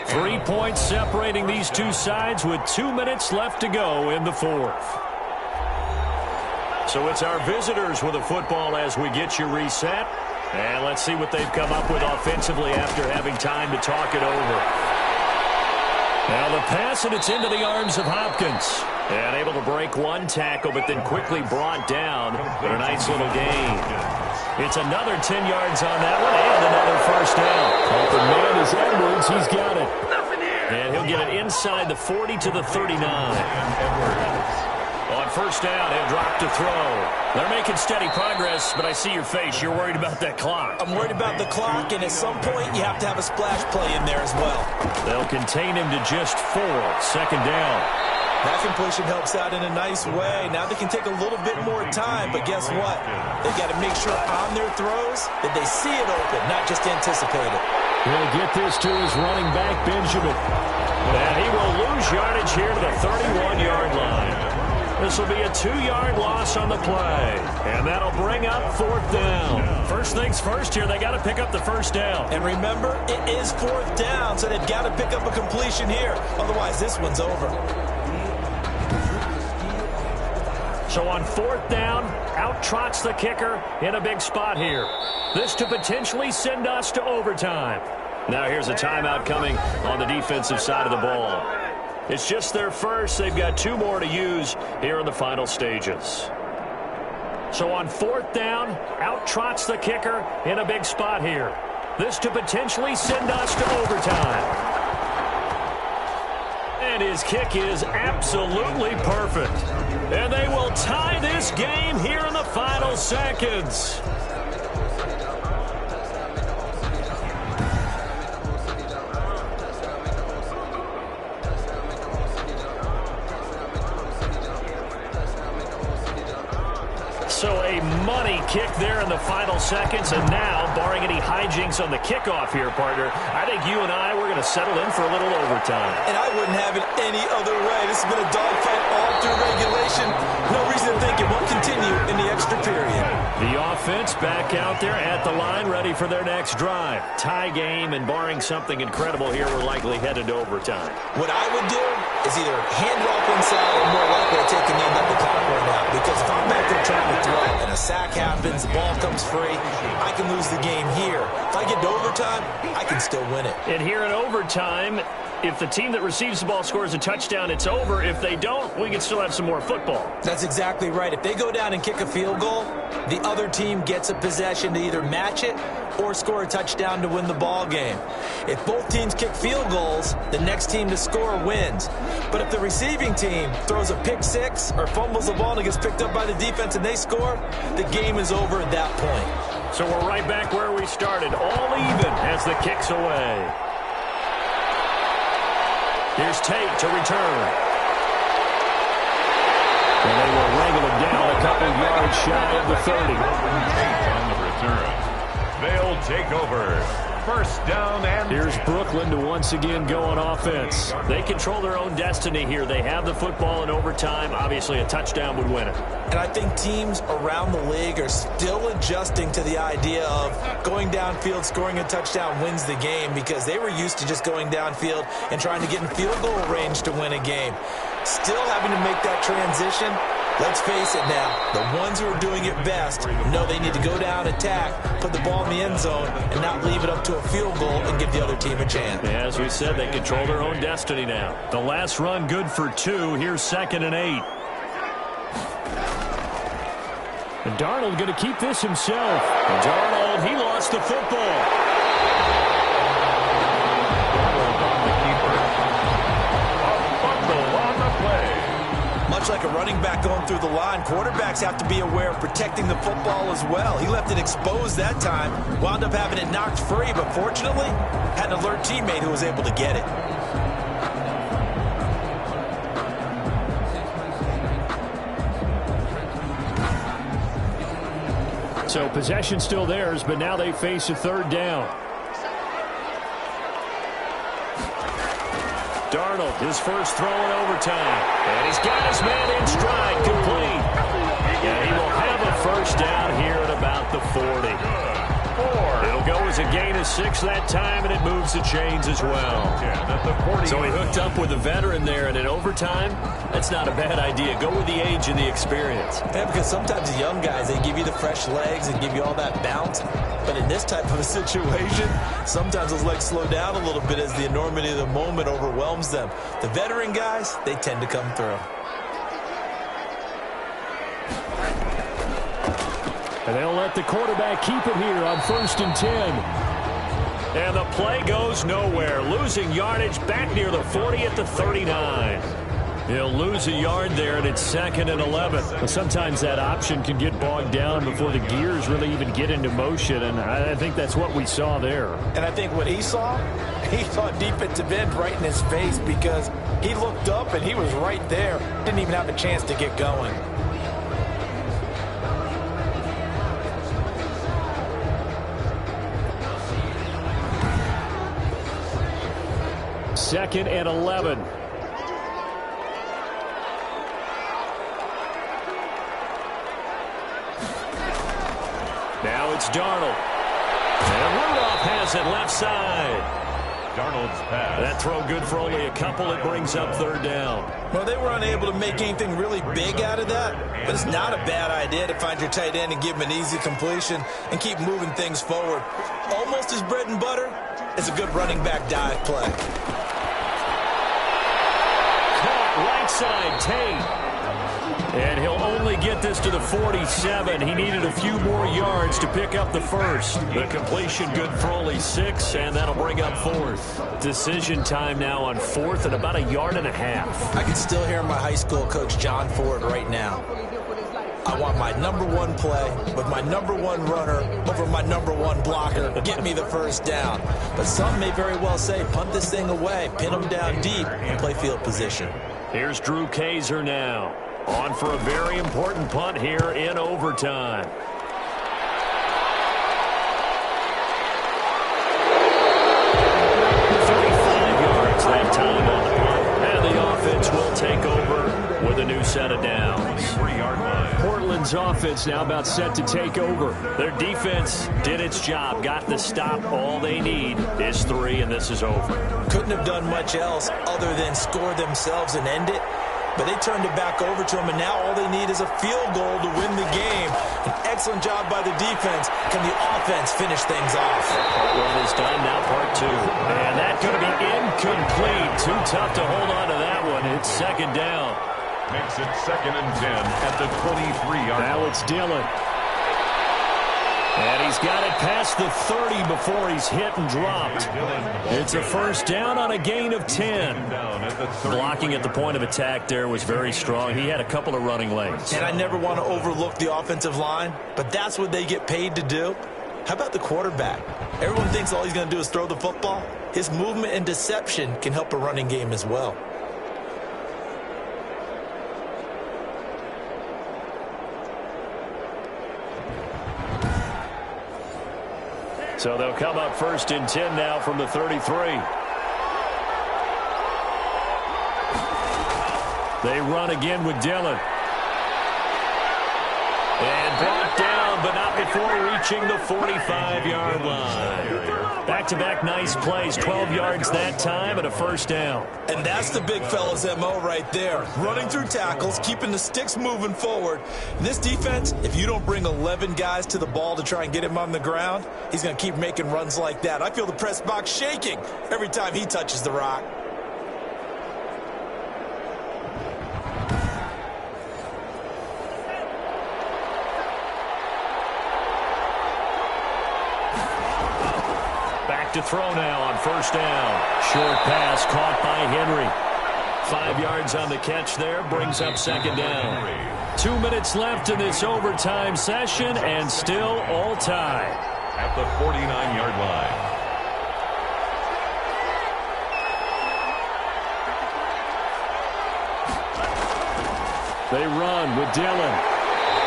3 points separating these two sides with 2 minutes left to go in the fourth. So it's our visitors with the football as we get you reset. And let's see what they've come up with offensively after having time to talk it over. Now the pass, and it's into the arms of Hopkins. And able to break one tackle, but then quickly brought down. But a nice little gain. It's another 10 yards on that one, and another first down. Open man is Edwards. He's got it. And he'll get it inside the 40 to the 39. On first down, he'll drop to throw. They're making steady progress, but I see your face. You're worried about that clock. I'm worried about the clock, and at some point, you have to have a splash play in there as well. They'll contain him to just 4. Second down. That completion helps out in a nice way. Now they can take a little bit more time, but guess what? They've got to make sure on their throws that they see it open, not just anticipate it. He'll get this to his running back, Benjamin. And he will lose yardage here to the 31-yard line. This will be a 2-yard loss on the play. And that'll bring up fourth down. First things first here, they got to pick up the first down. And remember, it is fourth down, so they've got to pick up a completion here. Otherwise, this one's over. So on fourth down, out trots the kicker in a big spot here. This to potentially send us to overtime. Now here's a timeout coming on the defensive side of the ball. It's just their first. They've got 2 more to use here in the final stages. So on fourth down, out trots the kicker in a big spot here. This to potentially send us to overtime. And his kick is absolutely perfect. And they will tie this game here in the final seconds. So a money kick there in the final seconds, and now, barring any hijinks on the kickoff here, partner, I think you and I, we're going to settle in for a little overtime. And I wouldn't have it any other way. This has been a dogfight all through regulation. No reason to think it won't continue in the extra period. The offense back out there at the line, ready for their next drive. Tie game, and barring something incredible here, we're likely headed to overtime. What I would do is either hand it off inside or more likely to take a knee and let the clock run out. Because if I'm back there trying to throw and a sack happens, the ball comes free, I can lose the game here. If I get to overtime, I can still win it. And here in overtime, if the team that receives the ball scores a touchdown, it's over. If they don't, we can still have some more football. That's exactly right. If they go down and kick a field goal, the other team gets a possession to either match it or score a touchdown to win the ball game. If both teams kick field goals, the next team to score wins. But if the receiving team throws a pick six or fumbles the ball and it gets picked up by the defense and they score, the game is over at that point. So we're right back where we started, all even as the kick's away. Here's Tate to return. And they will wrangle it down a couple yards shy of the 30. Tate on the return. They'll take over. First down and... Here's Brooklyn to once again go on offense. They control their own destiny here. They have the football in overtime. Obviously, a touchdown would win it. And I think teams around the league are still adjusting to the idea of going downfield, scoring a touchdown wins the game, because they were used to just going downfield and trying to get in field goal range to win a game. Still having to make that transition. Let's face it now, the ones who are doing it best know they need to go down, attack, put the ball in the end zone, and not leave it up to a field goal and give the other team a chance. Yeah, as we said, they control their own destiny now. The last run good for 2. Here's 2nd and 8. And Darnold going to keep this himself. Darnold, he lost the football. much like a running back going through the line, quarterbacks have to be aware of protecting the football as well. He left it exposed that time, wound up having it knocked free, but fortunately, had an alert teammate who was able to get it. So possession still theirs, but now they face a third down. Darnold, his first throw in overtime. And he's got his man in stride, complete. And he will have a first down here at about the 40. It'll go as a gain of 6 that time, and it moves the chains as well. So he hooked up with a veteran there, and in overtime, that's not a bad idea. Go with the age and the experience. Yeah, because sometimes the young guys, they give you the fresh legs and give you all that bounce. But in this type of a situation, sometimes those legs slow down a little bit as the enormity of the moment overwhelms them. The veteran guys, they tend to come through. And they'll let the quarterback keep it here on 1st and 10. And the play goes nowhere. Losing yardage back near the 40 at the 39. He'll lose a yard there, and it's 2nd and 11. But sometimes that option can get bogged down before the gears really even get into motion, and I think that's what we saw there. And I think what he saw defensive end right in his face because he looked up and he was right there. Didn't even have a chance to get going. Second and 11. Now it's Darnold. And Rudolph has it left side. Darnold's pass. That throw good for only a couple. It brings up 3rd down. Well, they were unable to make anything really big out of that, but it's not a bad idea to find your tight end and give him an easy completion and keep moving things forward. Almost his bread and butter is a good running back dive play. Right side, Tate. And he'll only get this to the 47. He needed a few more yards to pick up the first. The completion good for only 6, and that'll bring up 4th. Decision time now on 4th and about 1.5 yards. I can still hear my high school coach, John Ford, right now. I want my #1 play with my #1 runner over my #1 blocker. Get me the first down. But some may very well say, punt this thing away, pin them down deep, and play field position. Here's Drew Kaiser now. On for a very important punt here in overtime. That time on the punt, and the offense will take over with a new set of downs. 3-yard line. Portland's offense now about set to take over. Their defense did its job, got the stop. All they need is 3, and this is over. Couldn't have done much else other than score themselves and end it. But they turned it back over to him, and now all they need is a field goal to win the game. An excellent job by the defense. Can the offense finish things off? Part 1 is done, now part 2. And that's going to be incomplete. Too tough to hold on to that one. It's 2nd down. Makes it 2nd and 10 at the 23-yard line. Now it's Dillon. And he's got it past the 30 before he's hit and dropped. It's a first down on a gain of 10. Blocking at the point of attack there was very strong. He had a couple of running lanes. And I never want to overlook the offensive line, but that's what they get paid to do. How about the quarterback? Everyone thinks all he's going to do is throw the football. His movement and deception can help a running game as well. So they'll come up 1st and 10 now from the 33. They run again with Dillon. And brought down, but not before reaching the 45-yard line. Back-to-back nice plays, 12 yards that time and a first down. And that's the big fella's MO right there. Running through tackles, keeping the sticks moving forward. And this defense, if you don't bring 11 guys to the ball to try and get him on the ground, he's going to keep making runs like that. I feel the press box shaking every time he touches the rock. To throw now on first down. Short pass caught by Henry. 5 yards on the catch there, brings up second down. 2 minutes left in this overtime session, and still all tie. At the 49-yard line. They run with Dillon.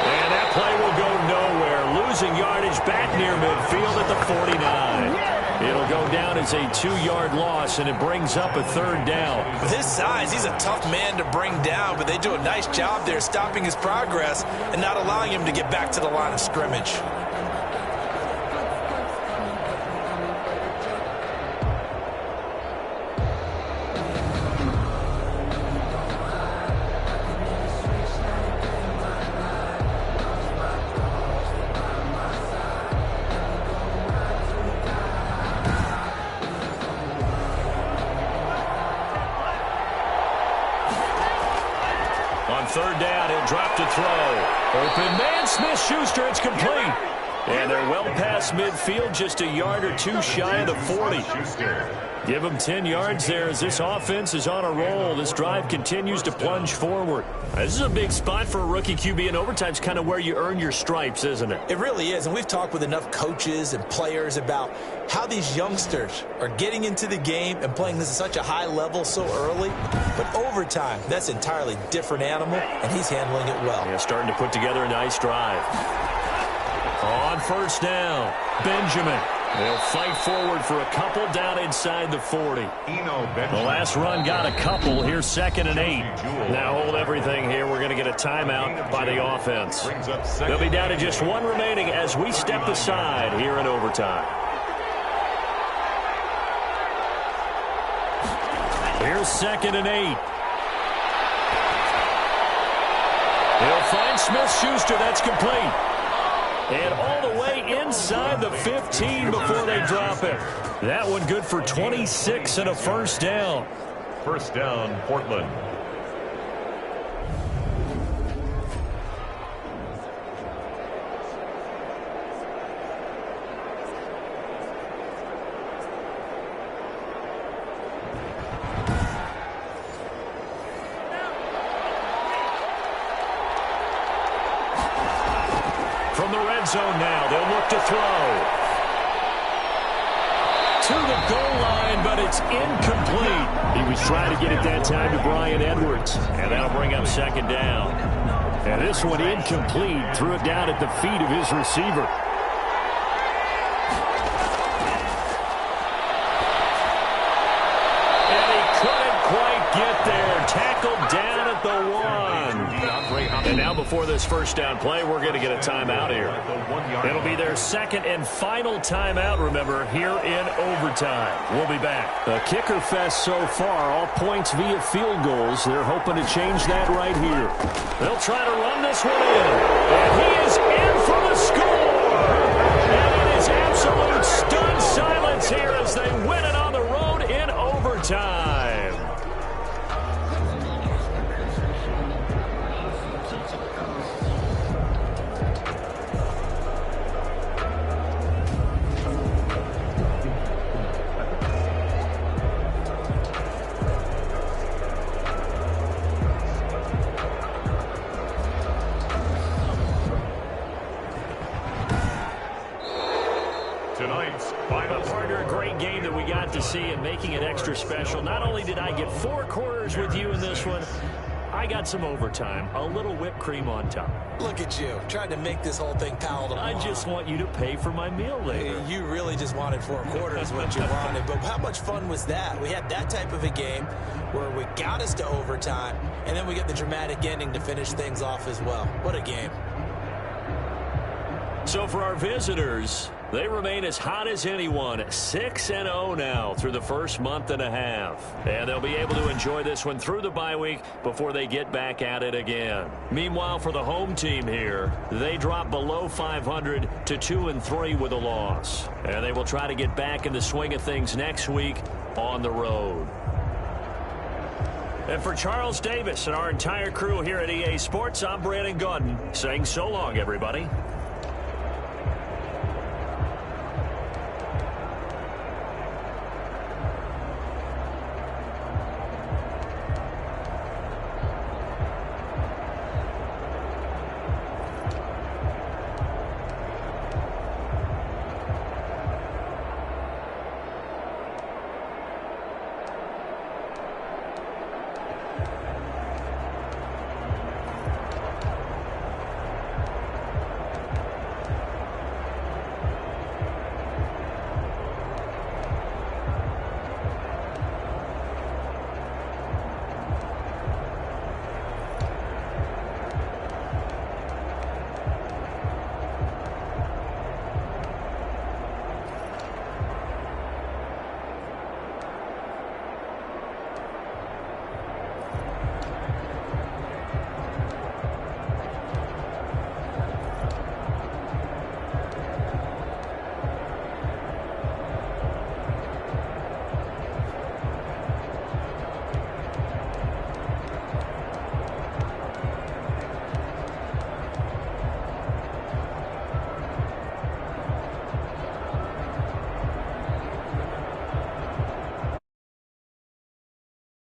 And that play will go nowhere. Losing yardage back near midfield at the 49. It'll go down as a 2-yard loss, and it brings up a third down. With his size, he's a tough man to bring down, but they do a nice job there stopping his progress and not allowing him to get back to the line of scrimmage. Third down, he'll drop to throw. Open man, Smith-Schuster, it's complete. And they're well past midfield, just a yard or two shy of the 40. Give them 10 yards there as this offense is on a roll. This drive continues to plunge forward. This is a big spot for a rookie QB, and overtime's kind of where you earn your stripes, isn't it? It really is, and we've talked with enough coaches and players about how these youngsters are getting into the game and playing this at such a high level so early. But overtime, that's an entirely different animal, and he's handling it well. Yeah, starting to put together a nice drive. On first down, Benjamin. They'll fight forward for a couple down inside the 40. The last run got a couple. Here's 2nd and 8. Now hold everything here. We're going to get a timeout by the offense. They'll be down to just one remaining as we step aside here in overtime. Here's 2nd and 8. He'll find Smith-Schuster. That's complete. And all the way inside the 15 before they drop it. That one good for 26 and a first down. First down, Portland. From the red zone now, they'll look to throw. To the goal line, but it's incomplete. He was trying to get it that time to Brian Edwards, and that'll bring up second down. And this one incomplete, threw it down at the feet of his receiver. And he couldn't quite get there. Tackled down at the 1. And now before this first down play, we're going to get a timeout here. It'll be their second and final timeout, remember, here in overtime. We'll be back. A kicker fest so far, all points via field goals. They're hoping to change that right here. They'll try to run this one in. And he is in for the score. And it is absolute stunned silence here as they win it on the road in overtime. To see and making it extra special. Not only did I get 4 quarters with you in this one, I got some overtime, a little whipped cream on top. Look at you, trying to make this whole thing palatable. I just want you to pay for my meal later. You really just wanted 4 quarters, what you wanted. But how much fun was that? We had that type of a game where we got us to overtime, and then we get the dramatic ending to finish things off as well. What a game. So for our visitors, they remain as hot as anyone, 6-0 now through the first month and a half. And they'll be able to enjoy this one through the bye week before they get back at it again. Meanwhile, for the home team here, they drop below 500 to 2-3 with a loss. And they will try to get back in the swing of things next week on the road. And for Charles Davis and our entire crew here at EA Sports, I'm Brandon Gaudin saying so long, everybody.